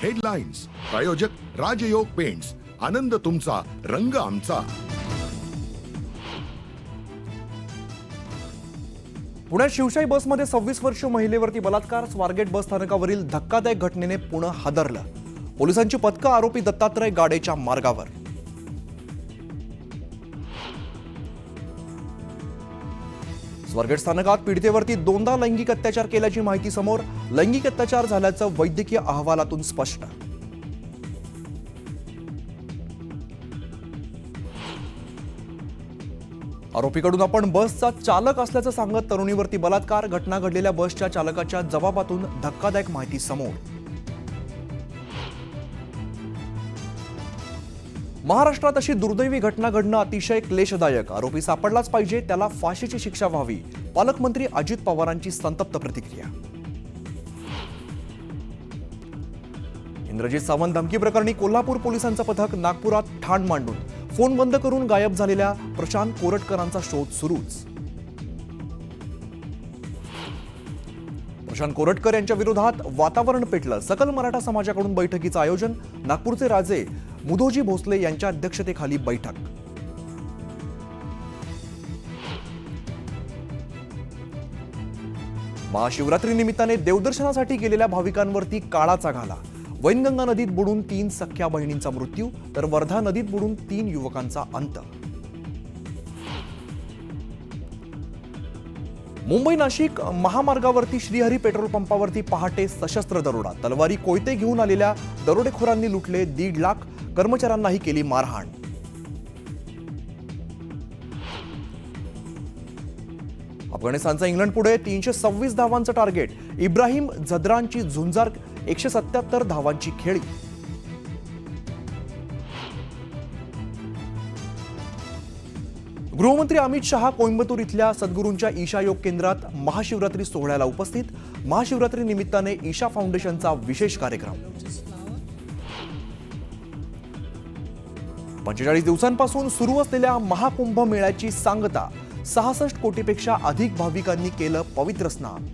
Headlines प्रायोजक राजयोग paints, आनंद तुमचा, रंग आमचा. पुण्यात शिवशाही बसमध्ये 26 वर्षीय महिलेवरती बलात्कार. स्वारगेट बस स्थानकावरील धक्कादायक घटनेने पुणे हादरलं. पोलिसांची पथकं आरोपी दत्तात्रय गाडेच्या मार्गावर. स्वारगेट स्थानकात पीडितेवरती दोनदा लैंगिक अत्याचार केल्याची माहिती समोर. लैंगिक अत्याचार झाल्याचं वैद्यकीय अहवालातून स्पष्ट. आरोपीकडून आपण बसचा चालक असल्याचं सांगत तरुणीवरती बलात्कार. घटना घडलेल्या बसच्या चालकाच्या जबाबातून धक्कादायक माहिती समोर. महाराष्ट्रात अशी दुर्दैवी घटना घडणं अतिशय क्लेशदायक. आरोपी सापडलाच पाहिजे, त्याला फाशीची शिक्षा व्हावी. पालकमंत्री अजित पवारांची संतप्त प्रतिक्रिया. इंद्रजित सावंत धमकी प्रकरणी कोल्हापूर पोलिसांचं पथक नागपुरात ठाण मांडून फोन बंद करून गायब झालेल्या प्रशांत कोरटकरांचा शोध सुरूच. प्रशांत कोरटकर यांच्या विरोधात वातावरण पेटलं. सकल मराठा समाजाकडून बैठकीचं आयोजन. नागपूरचे राजे मुधोजी भोसले यांच्या अध्यक्षतेखाली बैठक. महाशिवरात्री निमित्ताने देवदर्शनासाठी गेलेल्या भाविकांवरती काळाचा घाला. वैनगंगा नदीत बुडून 3 सख्या बहिणींचा मृत्यू, तर वर्धा नदीत बुडून 3 युवकांचा अंत. मुंबई नाशिक महामार्गावरती श्रीहरी पेट्रोल पंपावरती पहाटे सशस्त्र दरोडा. तलवारी कोयते घेऊन आलेल्या दरोडेखोरांनी लुटले 1.5 लाख. कर्मचाऱ्यांनाही केली मारहाण. अफगाणिस्तानचा इंग्लंड पुढे 326 धावांचं टार्गेट. इब्राहिम झद्रानची झुंजार 177 धावांची खेळी. गृहमंत्री अमित शहा कोइंबतूर इथल्या सद्गुरूंच्या ईशा योग केंद्रात महाशिवरात्री सोहळ्याला उपस्थित. महाशिवरात्री निमित्ताने ईशा फाउंडेशनचा विशेष कार्यक्रम. 45 दिवसांपासून सुरू असलेल्या महाकुंभ मेळ्याची सांगता. 66 कोटीपेक्षा अधिक भाविकांनी केलं पवित्र स्नान.